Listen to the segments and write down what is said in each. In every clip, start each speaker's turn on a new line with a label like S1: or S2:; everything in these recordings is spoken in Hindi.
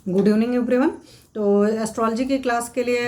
S1: Good evening everyone. तो एस्ट्रोलॉजी की क्लास के लिए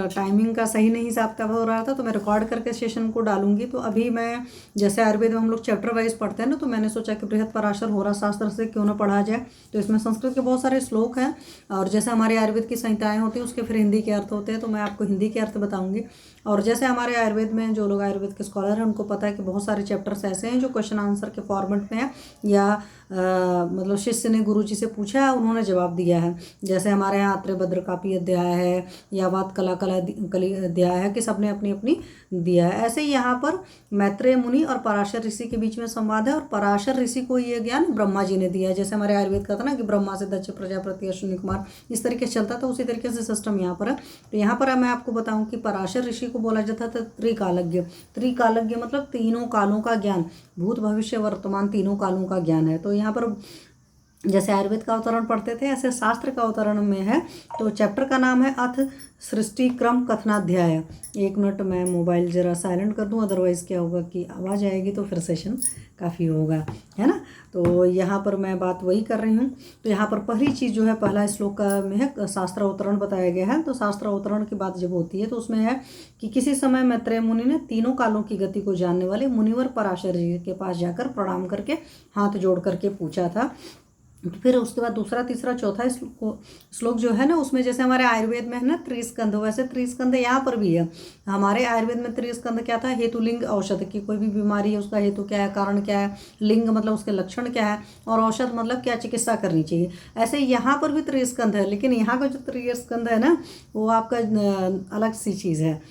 S1: टाइमिंग का सही नहीं हिसाब किताब हो रहा था, तो मैं रिकॉर्ड करके सेशन को डालूंगी। तो अभी मैं जैसे आयुर्वेद में हम लोग चैप्टर वाइज पढ़ते हैं ना, तो मैंने सोचा कि बृहद पराशर होरा शास्त्र से क्यों ना पढ़ा जाए। तो इसमें संस्कृत के बहुत सारे श्लोक हैं, और जैसे हमारे आयुर्वेद की संहिताएं होती हैं उसके फिर हिंदी के अर्थ होते हैं, तो मैं आपको हिंदी के अर्थ बताऊंगी। और जैसे हमारे आयुर्वेद में जो लोग आयुर्वेद के स्कॉलर हैं उनको पता है कि बहुत सारे चैप्टर्स ऐसे हैं जो क्वेश्चन आंसर के फॉर्मेट में है, या मतलब शिष्य ने गुरु जी से पूछा है, उन्होंने जवाब दिया है। जैसे हमारे यहाँ आत्रेयभद्र कापी अध्याय है, या वात कला कली अध्याय है, कि सबने अपनी अपनी दिया है। ऐसे ही यहाँ पर मैत्रेय मुनि और पराशर ऋषि के बीच में संवाद है, और पराशर ऋषि को ये ज्ञान ब्रह्मा जी ने दिया है। जैसे हमारे आयुर्वेद का था ना कि ब्रह्मा से दक्ष प्रजापति अश्विनी कुमार, इस तरीके से चलता था, उसी तरीके से सिस्टम यहाँ पर है। तो यहाँ पर मैं आपको बताऊँ कि पराशर ऋषि को बोला जाता था त्रिकालज्ञ। त्रिकालज्ञ मतलब तीनों कालों का ज्ञान, भूत भविष्य वर्तमान तीनों कालों का ज्ञान है। तो यहाँ पर जैसे आयुर्वेद का अवतरण पढ़ते थे, ऐसे शास्त्र का अवतरण में है। तो चैप्टर का नाम है अथ सृष्टि क्रम कथनाध्याय। एक मिनट मैं मोबाइल ज़रा साइलेंट कर दूं, अदरवाइज़ क्या होगा कि आवाज़ आएगी तो फिर सेशन काफ़ी होगा, है ना। तो यहाँ पर मैं बात वही कर रही हूँ। तो यहाँ पर पहली चीज़ जो है, पहला श्लोक में है शास्त्र अवतरण बताया गया है। तो शास्त्र अवतरण की बात जब होती है तो उसमें है कि किसी समय मैत्रेय मुनि ने तीनों कालों की गति को जानने वाले मुनिवर पराशर जी के पास जाकर प्रणाम करके हाथ जोड़ करके पूछा था। फिर उसके बाद दूसरा तीसरा चौथा श्लोक जो है ना, उसमें जैसे हमारे आयुर्वेद में है ना त्रिस्कंध, वैसे त्रिस्कंध यहाँ पर भी है। हमारे आयुर्वेद में त्रिस्कंध क्या था, हेतु लिंग औषध की, कोई भी बीमारी है उसका हेतु क्या है, कारण क्या है, लिंग मतलब उसके लक्षण क्या है, और औषध मतलब क्या चिकित्सा करनी चाहिए। ऐसे यहाँ पर भी त्रिस्कंध है, लेकिन यहाँ का जो त्रिस्कंध है ना वो आपका अलग सी चीज़ है,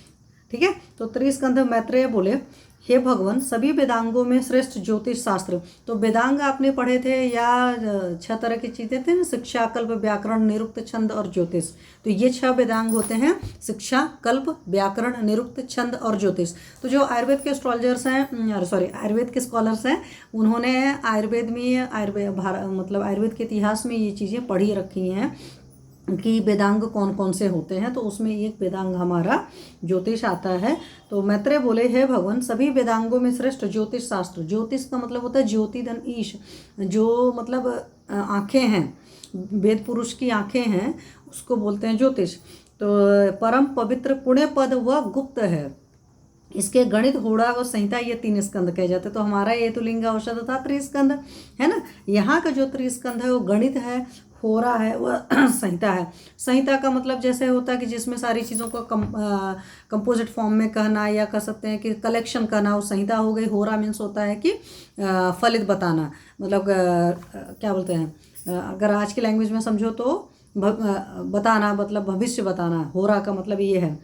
S1: ठीक है। तो त्रिस्कंध मैत्रेय बोले, हे भगवान, सभी वेदांगों में श्रेष्ठ ज्योतिष शास्त्र। तो वेदांग आपने पढ़े थे, या 6 तरह की चीज़ें थे ना, शिक्षा, कल्प, व्याकरण, निरुक्त, छंद और ज्योतिष। तो ये 6 वेदांग होते हैं, शिक्षा, कल्प, व्याकरण, निरुक्त, छंद और ज्योतिष। तो जो आयुर्वेद के एस्ट्रोलॉजर्स हैं, आयुर्वेद के स्कॉलर्स हैं, उन्होंने आयुर्वेद में मतलब आयुर्वेद के इतिहास में ये चीज़ें पढ़ी रखी हैं कि वेदांग कौन कौन से होते हैं। तो उसमें एक वेदांग हमारा ज्योतिष आता है। तो मैत्रेय बोले, हे भगवान, सभी वेदांगों में श्रेष्ठ ज्योतिष शास्त्र। ज्योतिष का मतलब होता है ज्योति धन ईश, जो मतलब आँखें हैं, वेद पुरुष की आँखें हैं, उसको बोलते हैं ज्योतिष। तो परम पवित्र पुण्य पद व गुप्त है। इसके गणित, होड़ा और संहिता, ये 3 स्कंद कहे जाते हैं। तो हमारा ये तो लिंग औषध था त्रिस्कंद, है ना। यहाँ का जो त्रिस्कंद है वो गणित है, होरा है, वह संहिता है। संहिता का मतलब जैसे होता है कि जिसमें सारी चीज़ों को कंपोजिट फॉर्म में कहना, या कह सकते हैं कि कलेक्शन करना, वो संहिता हो गई। होरा मीन्स होता है कि फलित बताना, मतलब क्या बोलते हैं, अगर आज की लैंग्वेज में समझो तो बताना, मतलब भविष्य बताना। होरा का मतलब ये है,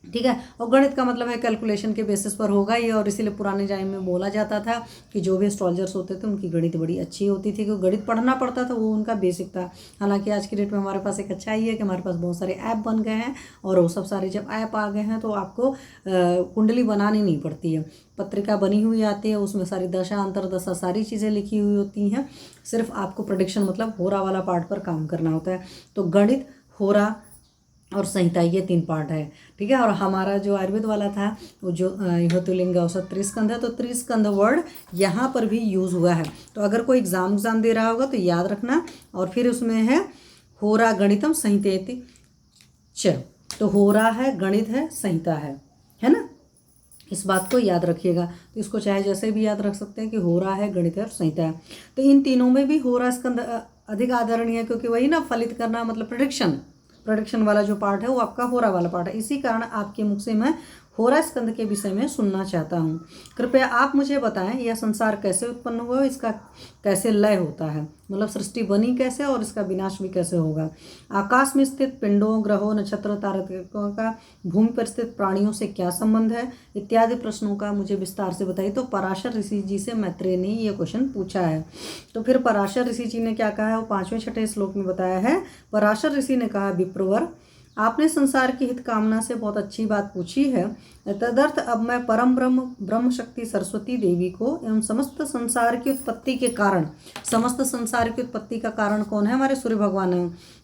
S1: ठीक है। और गणित का मतलब है कैलकुलेशन के बेसिस पर होगा ये, और इसीलिए पुराने टाइम में बोला जाता था कि जो भी एस्ट्रोलॉजर्स होते थे उनकी गणित बड़ी अच्छी होती थी, क्योंकि गणित पढ़ना पड़ता था, वो उनका बेसिक था। हालांकि आज की डेट में हमारे पास एक अच्छाई है कि हमारे पास बहुत सारे ऐप बन गए हैं, और वो सब सारे जब ऐप आ गए हैं तो आपको कुंडली बनानी नहीं पड़ती है, पत्रिका बनी हुई आती है, उसमें सारी दशा अंतरदशा सारी चीज़ें लिखी हुई होती हैं। सिर्फ आपको प्रेडिक्शन मतलब होरा वाला पार्ट पर काम करना होता है। तो गणित, होरा और संहिता, ये 3 पार्ट है, ठीक है। और हमारा जो आयुर्वेद वाला था वो जो हेतुलिंग औषध त्रिस्कंध है, तो त्रिस्कंध वर्ड यहाँ पर भी यूज़ हुआ है। तो अगर कोई एग्जाम दे रहा होगा तो याद रखना। और फिर उसमें है होरा गणितम संहितेति च। तो होरा है, गणित है, संहिता है ना। इस बात को याद रखिएगा। तो इसको चाहे जैसे भी याद रख सकते हैं कि होरा है, गणित है और संहिता है। तो इन तीनों में भी होरा स्कंद अधिक आदरणीय है, क्योंकि वही ना फलित करना, मतलब प्रेडिक्शन वाला जो पार्ट है वो आपका होरा वाला पार्ट है। इसी कारण आपके मुख से मैं होरा स्कंद के विषय में सुनना चाहता हूँ। कृपया आप मुझे बताएं, यह संसार कैसे उत्पन्न हुआ, इसका कैसे लय होता है, मतलब सृष्टि बनी कैसे और इसका विनाश भी कैसे होगा। आकाश में स्थित पिंडों, ग्रहों, नक्षत्रों, तारकों का भूमि पर स्थित प्राणियों से क्या संबंध है, इत्यादि प्रश्नों का मुझे विस्तार से बताइए। तो पराशर ऋषि जी से मैत्रेय ने ये क्वेश्चन पूछा है। तो फिर पराशर ऋषि जी ने क्या कहा है, वो 5वें 6ठे श्लोक में बताया है। पराशर ऋषि ने कहा, विप्रवर, आपने संसार की हित कामना से बहुत अच्छी बात पूछी है। तदर्थ अब मैं परम ब्रह्म शक्ति सरस्वती देवी को एवं समस्त संसार की उत्पत्ति के कारण, समस्त संसार की उत्पत्ति का कारण कौन है, हमारे सूर्य भगवान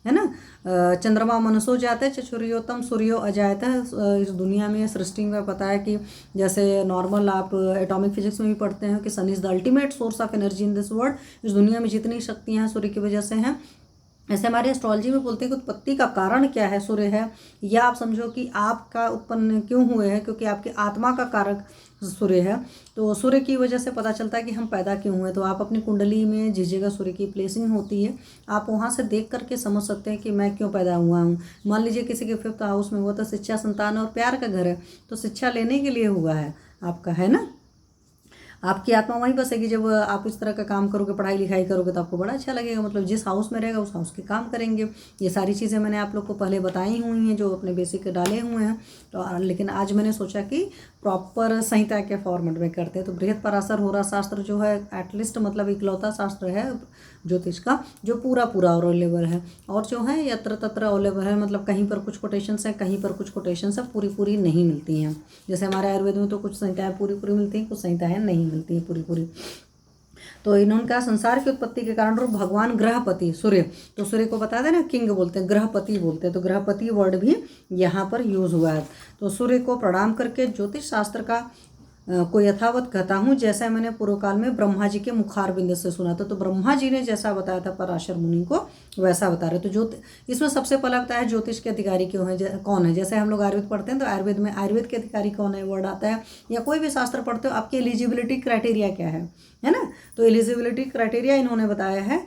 S1: है ना। चंद्रमा मनसो जाते चक्षुर्योतम सूर्यो अजायत है। इस दुनिया में सृष्टि में पता है कि जैसे नॉर्मल आप एटॉमिक फिजिक्स में भी पढ़ते हैं कि sun is the ultimate source of energy in this world. इस दुनिया में जितनी शक्तियाँ सूर्य की वजह से हैं, ऐसे हमारे एस्ट्रोलॉजी में बोलते हैं कि उत्पत्ति का कारण क्या है, सूर्य है, या आप समझो कि आपका उत्पन्न क्यों हुए हैं, क्योंकि आपकी आत्मा का कारक सूर्य है। तो सूर्य की वजह से पता चलता है कि हम पैदा क्यों हुए। तो आप अपनी कुंडली में जिस जगह सूर्य की प्लेसिंग होती है, आप वहाँ से देख करके समझ सकते हैं कि मैं क्यों पैदा हुआ हूँ। मान लीजिए किसी के 5th हाउस में हुआ तो शिक्षा, संतान और प्यार का घर है, तो शिक्षा लेने के लिए हुआ है आपका, है ना। आपकी आत्मा वहीं बसेगी जब आप इस तरह का काम करोगे, पढ़ाई लिखाई करोगे, तो आपको बड़ा अच्छा लगेगा। मतलब जिस हाउस में रहेगा उस हाउस के काम करेंगे। ये सारी चीज़ें मैंने आप लोग को पहले बताई हुई हैं, जो अपने बेसिक डाले हुए हैं। तो लेकिन आज मैंने सोचा कि प्रॉपर संहिता के फॉर्मेट में करते हैं। तो बृहत पराशर होरा शास्त्र जो है एटलीस्ट मतलब इकलौता शास्त्र है ज्योतिष का जो पूरा अवेलेबल है। और जो है यत्र तत्र अवेलेबल है, मतलब कहीं पर कुछ कोटेशंस हैं, कहीं पर कुछ कोटेशंस है पूरी नहीं मिलती हैं। जैसे हमारे आयुर्वेद में तो कुछ संहिताएं पूरी मिलती हैं, कुछ संहिताएं नहीं मिलती हैं पूरी। तो इन्होंने कहा संसार की उत्पत्ति के कारण रूप भगवान ग्रहपति सूर्य, तो सूर्य को बता दें ना किंग बोलते हैं, ग्रहपति बोलते हैं, तो ग्रहपति वर्ड भी यहाँ पर यूज हुआ है। तो सूर्य को प्रणाम करके ज्योतिष शास्त्र का को यथावत कहता हूँ, जैसा मैंने पूर्व काल में ब्रह्मा जी के मुखार बिंद से सुना था। तो ब्रह्मा जी ने जैसा बताया था पराशर मुनि को, वैसा बता रहे। तो इसमें सबसे पहला बताया है ज्योतिष के अधिकारी क्यों है, कौन है। जैसे हम लोग आयुर्वेद पढ़ते हैं तो आयुर्वेद में आयुर्वेद के अधिकारी कौन है वर्ड आता है, या कोई भी शास्त्र पढ़ते हो आपकी एलिजिबिलिटी क्राइटेरिया क्या है ना। तो एलिजिबिलिटी क्राइटेरिया इन्होंने बताया है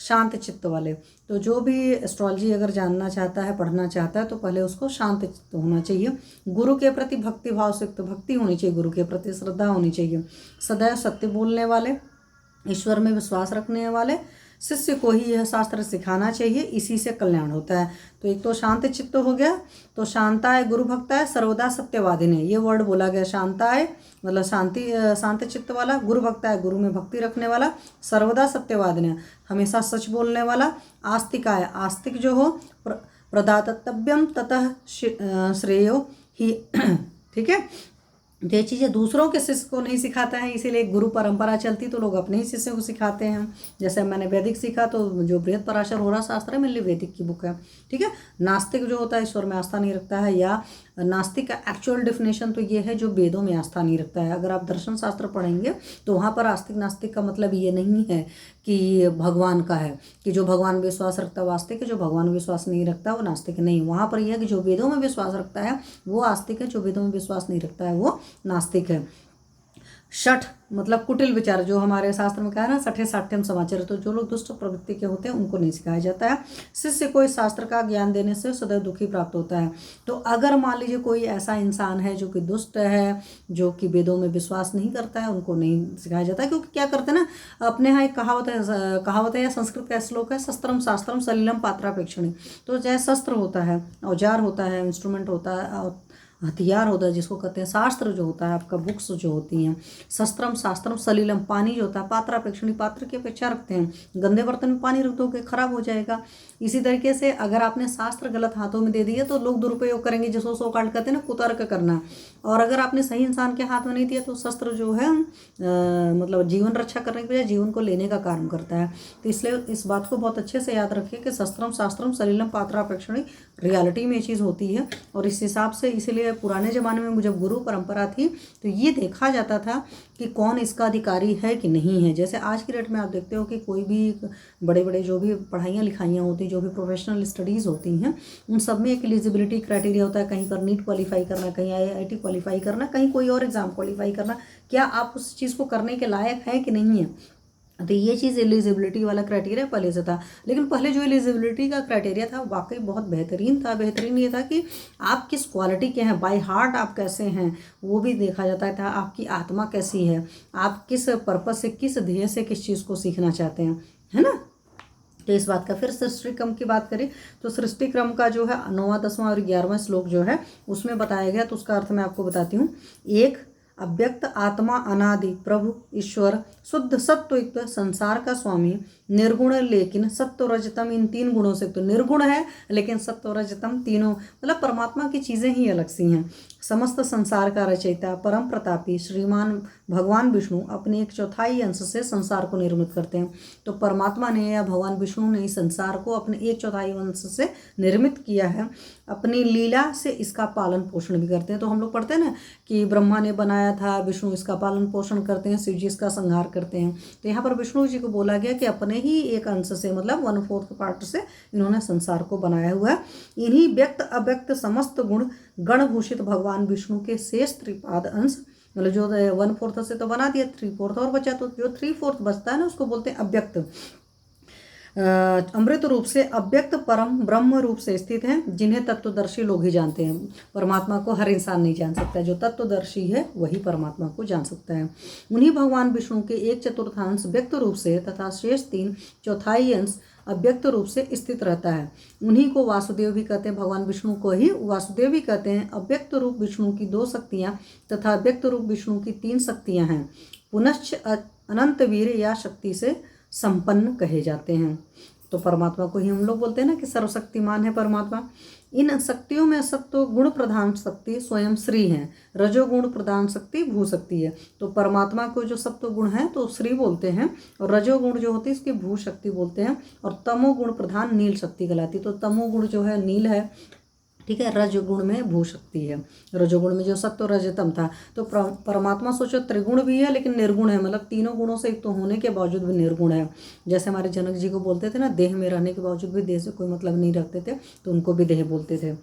S1: शांत चित्त वाले। तो जो भी एस्ट्रोलॉजी अगर जानना चाहता है, पढ़ना चाहता है, तो पहले उसको शांत चित्त होना चाहिए, गुरु के प्रति भक्ति भाव से युक्त भक्ति होनी चाहिए, गुरु के प्रति श्रद्धा होनी चाहिए, सदैव सत्य बोलने वाले, ईश्वर में विश्वास रखने वाले, शिष्य को ही यह शास्त्र सिखाना चाहिए, इसी से कल्याण होता है। तो एक तो शांत चित्त हो गया, तो शांताय गुरु भक्ताय सर्वदा सत्यवादिने, ये वर्ड बोला गया। शांताय मतलब शांत चित्त वाला, गुरु भक्ताय गुरु में भक्ति रखने वाला, सर्वदा सत्यवादिने हमेशा सच बोलने वाला, आस्तिकाय आस्तिक जो हो, प्रदातव्यम ततः श्रेयो ही ठीक है। तो ये चीज़ें दूसरों के शिष्य को नहीं सिखाता है, इसीलिए गुरु परंपरा चलती तो लोग अपने ही शिष्यों को सिखाते हैं। जैसे मैंने वैदिक सीखा तो जो बृहत पराशर होरा शास्त्र है मेरे लिए वैदिक की बुक है, ठीक है। नास्तिक जो होता है ईश्वर में आस्था नहीं रखता है, या नास्तिक का एक्चुअल डेफिनेशन तो ये है जो वेदों में आस्था नहीं रखता है। अगर आप दर्शन शास्त्र पढ़ेंगे तो वहाँ पर आस्तिक नास्तिक का मतलब ये नहीं है कि भगवान का है कि जो भगवान विश्वास रखता है वो आस्तिक है, जो भगवान विश्वास नहीं रखता वो नास्तिक नहीं। वहाँ पर यह है कि जो वेदों में विश्वास रखता है वो आस्तिक है, जो वेदों में विश्वास नहीं रखता है वो नास्तिक है। शठ मतलब कुटिल विचार, जो हमारे शास्त्र में कहा है ना सठे साठ्यम समाचार, तो जो लोग दुष्ट प्रवृत्ति के होते हैं उनको नहीं सिखाया जाता है। शिष्य को इस शास्त्र का ज्ञान देने से सदैव दुखी प्राप्त होता है। तो अगर मान लीजिए कोई ऐसा इंसान है जो कि दुष्ट है, जो कि वेदों में विश्वास नहीं करता है, उनको नहीं सिखाया जाता है। क्योंकि क्या करते हैं ना, अपने यहाँ एक कहावत है या संस्कृत का श्लोक है, शस्त्रम शास्त्रम सलिलम पात्रापेक्षणी। तो चाहे शस्त्र होता है, औजार होता है, इंस्ट्रूमेंट होता है, हथियार होता है जिसको कहते हैं, शास्त्र जो होता है आपका बुक्स जो होती हैं, शस्त्रम शास्त्रम सलिलम पानी जो होता है, पात्रापेक्षणी पात्र की अपेक्षा रखते हैं। गंदे बर्तन में पानी रख दोगे खराब हो जाएगा। इसी तरीके से अगर आपने शास्त्र गलत हाथों में दे दिया तो लोग दुरुपयोग करेंगे, जिसको सो काल्ड कहते हैं ना कुतर्क करना। और अगर आपने सही इंसान के हाथ में नहीं दिया तो शस्त्र जो है मतलब जीवन रक्षा करने के बजाय जीवन को लेने का काम करता है। तो इसलिए इस बात को बहुत अच्छे से याद रखिए कि शस्त्रम शास्त्रम सलिलम पात्रापेक्षणी रियलिटी में ये चीज़ होती है। और इस हिसाब से इसलिए पुराने ज़माने में जब गुरु परंपरा थी तो ये देखा जाता था कि कौन इसका अधिकारी है कि नहीं है। जैसे आज की डेट में आप देखते हो कि कोई भी बड़े बड़े जो भी पढ़ाइयाँ लिखाइयाँ होती हैं, जो भी प्रोफेशनल स्टडीज़ होती हैं, उन सब में एक एलिजिबिलिटी क्राइटेरिया होता है। कहीं पर नीट क्वालिफाई करना, कहीं IIT क्वालिफाई करना, कहीं कोई और एग्ज़ाम क्वालिफाई करना, क्या आप उस चीज़ को करने के लायक हैं कि नहीं है। तो ये चीज़ एलिजिबिलिटी वाला क्राइटेरिया पहले से था। लेकिन पहले जो एलिजिबिलिटी का क्राइटेरिया था वाकई बहुत बेहतरीन था। बेहतरीन ये था कि आप किस क्वालिटी के हैं, बाय हार्ट आप कैसे हैं वो भी देखा जाता था। आपकी आत्मा कैसी है, आप किस पर्पज से, किस ध्येय से किस चीज़ को सीखना चाहते हैं, है ना। तो इस बात का फिर सृष्टि क्रम की बात करें तो सृष्टि क्रम का जो है 9वां 10वां और 11वां श्लोक जो है उसमें बताया गया। तो उसका अर्थ मैं आपको बताती हूँ। एक अव्यक्त आत्मा अनादि प्रभु ईश्वर शुद्ध सत्वयुक्त संसार का स्वामी, निर्गुण लेकिन सत्व रजतम, इन 3 गुणों से। तो निर्गुण है लेकिन सत्व रजतम तीनों मतलब परमात्मा की चीज़ें ही अलग सी हैं। समस्त संसार का रचयिता परम प्रतापी श्रीमान भगवान विष्णु अपने 1/4 अंश से संसार को निर्मित करते हैं। तो परमात्मा ने या भगवान विष्णु ने इस संसार को अपने 1/4 अंश से निर्मित किया है। अपनी लीला से इसका पालन पोषण भी करते हैं। तो हम लोग पढ़ते हैं ना कि ब्रह्मा ने बनाया था, विष्णु इसका पालन पोषण करते हैं, शिव जी इसका संहार करते हैं। तो यहाँ पर विष्णु जी को बोला गया कि अपने में ही एक अंश से मतलब 1/4 पार्ट से इन्होंने संसार को बनाया हुआ है। इन्हीं व्यक्त अव्यक्त समस्त गुण गणभूषित भगवान विष्णु के शेष त्रिपाद अंश, मतलब जो 1/4 से तो बना दिया, 3/4 और बचा, तो जो 3/4 बचता है ना उसको बोलते हैं अव्यक्त। अमृत रूप से अव्यक्त परम ब्रह्म रूप से स्थित हैं, जिन्हें तत्वदर्शी लोग ही जानते हैं। परमात्मा को हर इंसान नहीं जान सकता, जो तत्वदर्शी है वही परमात्मा को जान सकता है। उन्हीं भगवान विष्णु के 1/4 व्यक्त रूप से तथा शेष 3/4 अंश अव्यक्त रूप से स्थित रहता है। उन्हीं को वासुदेव भी कहते हैं, भगवान विष्णु को ही वासुदेव भी कहते हैं। अव्यक्त रूप विष्णु की 2 शक्तियाँ तथा अव्यक्त रूप विष्णु की 3 शक्तियाँ हैं। पुनश्च अनंत वीर या शक्ति से संपन्न कहे जाते हैं। तो परमात्मा को ही हम लोग बोलते हैं ना कि सर्वशक्तिमान है परमात्मा। इन शक्तियों में सत्व गुण प्रधान शक्ति स्वयं श्री हैं, रजोगुण प्रधान शक्ति भू शक्ति है। तो परमात्मा को जो सत्व गुण है तो श्री बोलते हैं, और रजोगुण जो होती है इसकी भू शक्ति बोलते हैं, और तमोगुण प्रधान नील शक्ति कहलाती है। तो तमोगुण जो है नील है, ठीक है, रजोगुण में भू शक्ति है। रजोगुण में जो सत्व रजतम था, तो परमात्मा सोचो त्रिगुण भी है लेकिन निर्गुण है, मतलब तीनों गुणों से युक्त तो होने के बावजूद भी निर्गुण है। जैसे हमारे जनक जी को बोलते थे ना, देह में रहने के बावजूद भी देह से कोई मतलब नहीं रखते थे, तो उनको भी देह बोलते थे।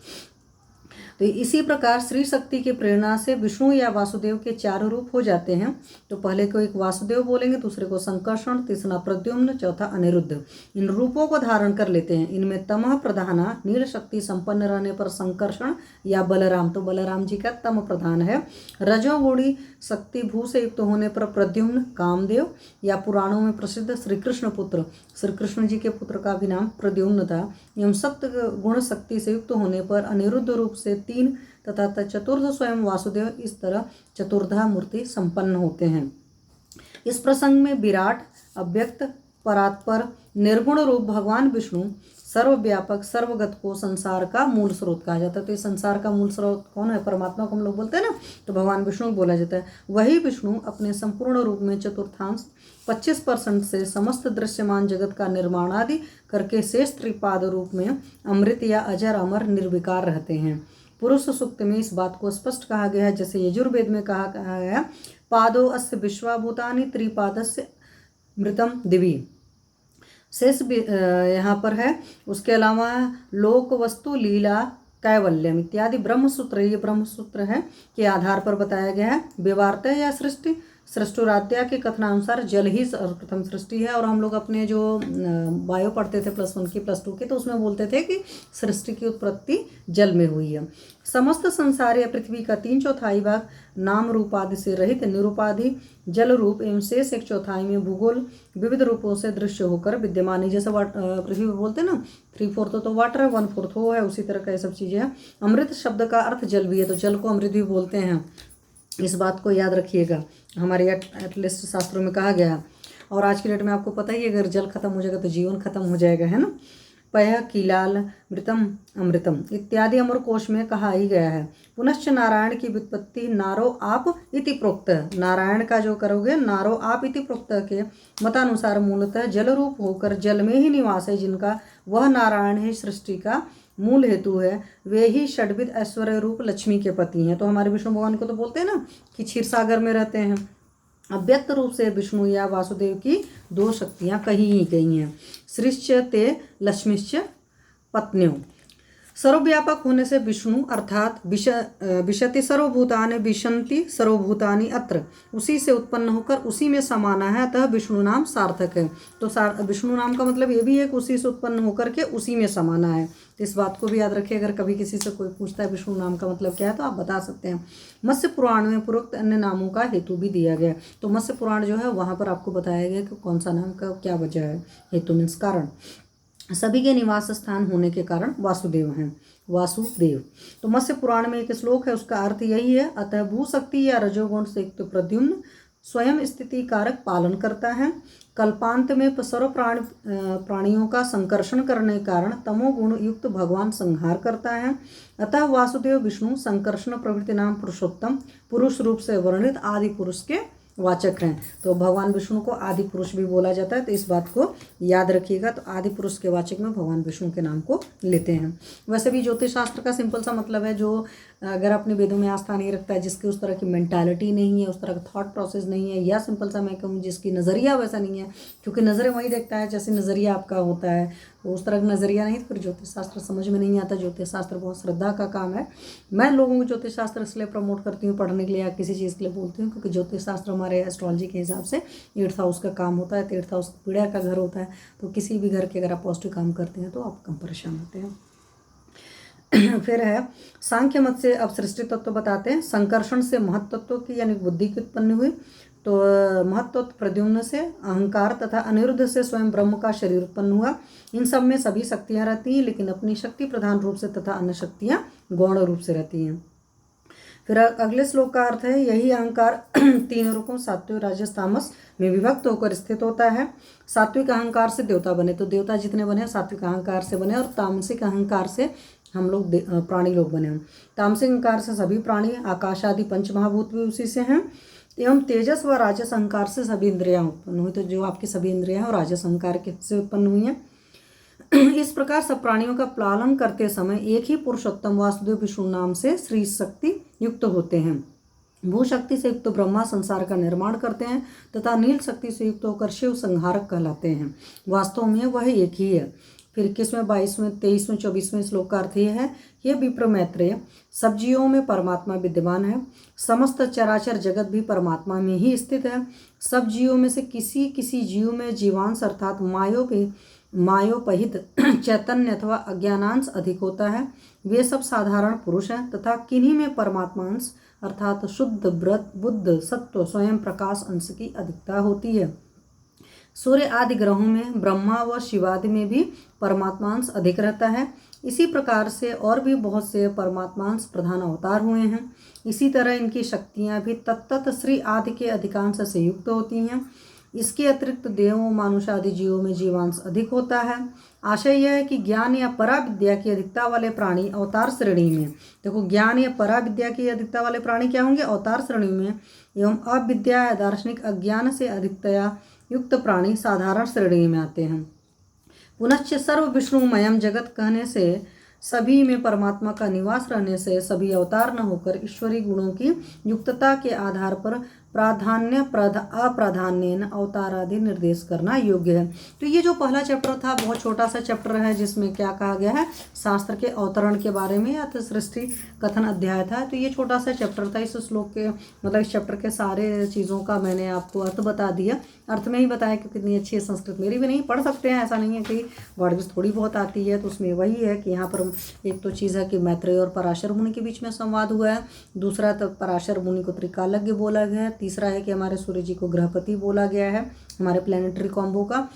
S1: तो इसी प्रकार श्री शक्ति की प्रेरणा से विष्णु या वासुदेव के 4 रूप हो जाते हैं। तो पहले को एक वासुदेव बोलेंगे, दूसरे को संकर्षण, तीसरा प्रद्युम्न, चौथा अनिरुद्ध। इन रूपों को धारण कर लेते हैं। इनमें तमः प्रधाना नील शक्ति संपन्न रहने पर संकर्षण या बलराम, तो बलराम जी का तम प्रधान है। रजोगुणी शक्ति भू से युक्त होने पर प्रद्युम्न कामदेव, या पुराणों में प्रसिद्ध श्री कृष्ण पुत्र, श्री कृष्ण जी के पुत्र का भी नाम प्रद्युम्न था। एवं सप्त गुण शक्ति से युक्त होने पर अनिरुद्ध रूप से 3 तथा चतुर्थ स्वयं वासुदेव, इस तरह चतुर्धा मूर्ति संपन्न होते हैं। इस प्रसंग में विराट, अव्यक्त, परात्पर, निर्गुण रूप भगवान विष्णु सर्वव्यापक सर्वगत को संसार का मूल स्रोत कहा जाता है। तो इस संसार का मूल स्रोत कौन है? परमात्मा को हम लोग बोलते हैं ना, तो भगवान विष्णु को बोला जाता है। वही विष्णु अपने संपूर्ण रूप में चतुर्थांश 25% से समस्त दृश्यमान जगत का निर्माण आदि करके शेष त्रिपाद रूप में अमृत या अजर अमर निर्विकार रहते हैं। पुरुष सूक्त में इस बात को स्पष्ट कहा गया है, जैसे यजुर्वेद में कहा गया, पादो अस्य विश्वाभूतानि त्रिपादस्य मृतम दिवी, शेष यहाँ पर है। उसके अलावा लोक वस्तु लीला कैवल्यम इत्यादि ब्रह्मसूत्र, ये ब्रह्मसूत्र है के आधार पर बताया गया है। व्यवहारत या सृष्टि, सृष्टुरात्या के कथनानुसार जल ही सर्वप्रथम सृष्टि है। और हम लोग अपने जो बायो पढ़ते थे +1 की +2 के, तो उसमें बोलते थे कि सृष्टि की उत्पत्ति जल में हुई है। समस्त संसार या पृथ्वी का 3/4 भाग नाम रूपादि से रहित निरूपाधि जल रूप एवं शेष 1/4 में भूगोल विविध रूपों से दृश्य होकर विद्यमान है। जैसे पृथ्वी बोलते हैं ना, 3/4 तो वाटर है, 1/4 वो है, उसी तरह का ये सब चीज़ें हैं। अमृत शब्द का अर्थ जल भी है, तो जल को अमृत भी बोलते हैं। इस बात को याद रखिएगा, हमारे एटलिस्ट शास्त्रों में कहा गया। और आज की डेट में आपको पता ही है, अगर जल खत्म हो जाएगा तो जीवन खत्म हो जाएगा, है ना। पय कीलाल मृतम अमृतम इत्यादि अमर कोश में कहा ही गया है। पुनश्च नारायण की व्युत्पत्ति नारो आप इति प्रोक्त, नारायण का जो करोगे नारो आप इति प्रोक्त के मतानुसार मूलतः जल रूप होकर जल में ही निवास है, जिनका वह नारायण ही सृष्टि का मूल हेतु है। वे ही षड्विध ऐश्वर्य रूप लक्ष्मी के पति हैं। तो हमारे विष्णु भगवान को तो बोलते हैं ना कि क्षीर सागर में रहते हैं। अव्यक्त रूप से विष्णु या वासुदेव की 2 शक्तियाँ कही ही गई हैं, श्रीश्च ते लक्ष्मीश्च पत्न्यों। सर्वव्यापक होने से विष्णु अर्थात विशति सर्वभूतानि विशन्ति सर्वभूतानि अत्र, उसी से उत्पन्न होकर उसी में समाना है, अतः विष्णु नाम सार्थक है। तो विष्णु नाम का मतलब ये भी है कि उसी से उत्पन्न होकर के उसी में समाना है। तो इस बात को भी याद रखिए, अगर कभी किसी से कोई पूछता है विष्णु नाम का मतलब क्या है, तो आप बता सकते हैं। मत्स्य पुराण में पूर्वोक्त अन्य नामों का हेतु भी दिया गया। तो मत्स्य पुराण जो है वहाँ पर आपको बताया गया कि कौन सा नाम का क्या वजह है, हेतु मीन्स कारण। सभी के निवास स्थान होने के कारण वासुदेव हैं, वासुदेव। तो मत्स्य पुराण में एक श्लोक है, उसका अर्थ यही है, अतः भू शक्ति या रजोगुण से युक्त प्रद्युम्न स्वयं स्थिति कारक पालन करता है। कल्पांत में सर्व प्राणियों का संकर्षण करने के कारण तमोगुण युक्त भगवान संहार करता है। अतः वासुदेव विष्णु संकर्षण प्रभृति नाम पुरुषोत्तम पुरुष रूप से वर्णित आदि पुरुष के वाचक हैं। तो भगवान विष्णु को आदि पुरुष भी बोला जाता है, तो इस बात को याद रखिएगा। तो आदि पुरुष के वाचक में भगवान विष्णु के नाम को लेते हैं। वैसे भी ज्योतिष शास्त्र का सिंपल सा मतलब है, जो अगर अपने वेदों में आस्था नहीं रखता है, जिसकी उस तरह की मेंटालिटी नहीं है, उस तरह का थॉट प्रोसेस नहीं है, या सिंपल सा मैं कहूँ जिसकी नज़रिया वैसा नहीं है, क्योंकि नज़रें वही देखता है जैसे नज़रिया आपका होता है, तो उस तरह का नज़रिया नहीं, तो फिर ज्योतिष शास्त्र समझ में नहीं आता। ज्योतिष शास्त्र बहुत श्रद्धा का काम है। मैं लोगों को ज्योतिष शास्त्र इसलिए प्रमोट करती हूँ पढ़ने के लिए या किसी चीज़ के लिए बोलती हूँ, क्योंकि ज्योतिष शास्त्र हमारे एस्ट्रोलॉजी के हिसाब से 8th हाउस का काम होता है। 8th हाउस पीड़ा का घर होता है, तो किसी भी घर के अगर आप पॉजिटिव काम करते हैं तो आप कम परेशान होते हैं। फिर है सांख्य मत से अब सृष्टि तत्व बताते हैं। संकर्षण से महत तत्व की यानी बुद्धि की उत्पन्न हुई। तो महत्व प्रद्युम्न से अहंकार तथा अनिरुद्ध से स्वयं ब्रह्म का शरीर उत्पन्न हुआ। इन सब में सभी शक्तियाँ रहती हैं, लेकिन अपनी शक्ति प्रधान रूप से तथा अन्य शक्तियाँ गौण रूप से रहती हैं। फिर अगले श्लोक का अर्थ है, यही अहंकार 3 रूपों सात्विक राजस तामस में विभक्त होकर स्थित होता है। सात्विक अहंकार से देवता बने, तो देवता जितने बने सात्विक अहंकार से बने, और तामसिक अहंकार से हम लोग प्राणी लोग बने हैं। तामसिक अहंकार से सभी प्राणी, आकाश आदि पंचमहाभूत भी उसी से हैं। एवं तेजस व राजस अहंकार से सभी इंद्रियां उत्पन्न हुई। तो जो आपकी सभी इंद्रियां हैं और राजस अहंकार से उत्पन्न हुई हैं। इस प्रकार सब प्राणियों का पालन करते समय एक ही पुरुषोत्तम वासुदेव विष्णु नाम से श्री शक्ति युक्त होते हैं। भू शक्ति से युक्त ब्रह्मा संसार का निर्माण करते हैं तथा नील शक्ति से युक्त होकर शिव संहारक कहलाते हैं। वास्तव में वह एक ही है। फिर 21वें, 22वें, 23वें, 24वें श्लोक का अर्थ यह है, ये विप्र मैत्रेय, सब जीवों में परमात्मा विद्यमान है। समस्त चराचर जगत भी परमात्मा में ही स्थित है। सब जीवों में से किसी किसी जीव में जीवांश अर्थात मायोपहित चैतन्य अथवा अज्ञानांश अधिक होता है। वे सब साधारण पुरुष हैं तथा किन्हीं में परमात्मांश अर्थात शुद्ध बुद्ध सत्व स्वयं प्रकाश अंश की अधिकता होती है। सूर्य आदि ग्रहों में ब्रह्मा व शिवादि में भी परमात्मांश अधिक रहता है। इसी प्रकार से और भी बहुत से परमात्मांश प्रधान अवतार हुए हैं। इसी तरह इनकी शक्तियाँ भी तत्त श्री आदि के अधिकांश से युक्त होती हैं। इसके अतिरिक्त देवों मानुष आदि जीवों में जीवांश अधिक होता है। आशय यह है कि ज्ञान या परा विद्या की अधिकता वाले प्राणी अवतार श्रेणी में, देखो ज्ञान या परा विद्या की अधिकता वाले प्राणी क्या होंगे, अवतार श्रेणी में, एवं अविद्या या दार्शनिक अज्ञान से अधिकतया युक्त प्राणी साधारण श्रेणी में आते हैं। पुनश्च सर्व विष्णुमयम जगत कहने से सभी में परमात्मा का निवास रहने से सभी अवतार न होकर ईश्वरीय गुणों की युक्तता के आधार पर प्राधान्य अप्राधान्य अवतार आदि निर्देश करना योग्य है। तो ये जो पहला चैप्टर था बहुत छोटा सा चैप्टर है, जिसमें क्या कहा गया है, शास्त्र के अवतरण के बारे में या तो सृष्टि कथन अध्याय था। तो ये छोटा सा चैप्टर था। इस श्लोक के मतलब इस चैप्टर के सारे चीज़ों का मैंने आपको अर्थ बता दिया, अर्थ में ही बताया कि कितनी अच्छी है संस्कृत। मेरी भी नहीं पढ़ सकते हैं, ऐसा नहीं है कि वर्ड थोड़ी बहुत आती है। तो उसमें वही है कि यहाँ पर एक तो चीज़ है कि मैत्रेय और पराशर मुनि के बीच में संवाद हुआ है। दूसरा तो पराशर मुनि को त्रिकालज्ञ बोला गया है। तीसरा है कि हमारे सूर्य जी को गृहपति बोला गया है, हमारे प्लैनेटरी कॉम्बो का।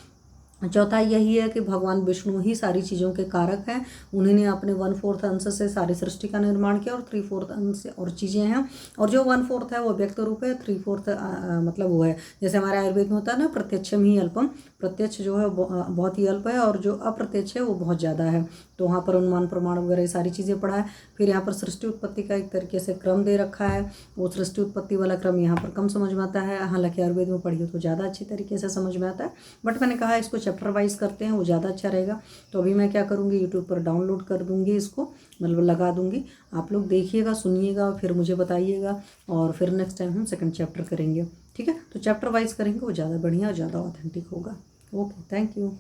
S1: चौथा यही है कि भगवान विष्णु ही सारी चीज़ों के कारक हैं। उन्होंने अपने 1/4 अंश से सारी सृष्टि का निर्माण किया और 3/4 अंश और चीज़ें हैं। और जो 1/4 है वो व्यक्त रूप है, 3/4 मतलब वो है जैसे हमारे आयुर्वेद में होता है ना, प्रत्यक्षम ही अल्पम। प्रत्यक्ष जो है बहुत ही अल्प है और जो अप्रत्यक्ष है वो बहुत ज़्यादा है। तो वहाँ पर अनुमान प्रमाण वगैरह सारी चीज़ें पढ़ा है। फिर यहाँ पर सृष्टि उत्पत्ति का एक तरीके से क्रम दे रखा है। वो सृष्टि उत्पत्ति वाला क्रम यहाँ पर कम समझ में आता है, हालांकि आयुर्वेद में पढ़िए तो ज़्यादा अच्छी तरीके से समझ में आता है। बट मैंने कहा इसको चैप्टर वाइज करते हैं, वो ज़्यादा अच्छा रहेगा। तो अभी मैं क्या करूँगी, यूट्यूब पर डाउनलोड कर दूँगी, इसको मतलब लगा दूँगी। आप लोग देखिएगा, सुनिएगा, फिर मुझे बताइएगा और फिर नेक्स्ट टाइम हम सेकंड चैप्टर करेंगे। ठीक है, तो चैप्टर वाइज करेंगे, वो ज़्यादा बढ़िया और ज़्यादा ऑथेंटिक होगा। Okay, thank you.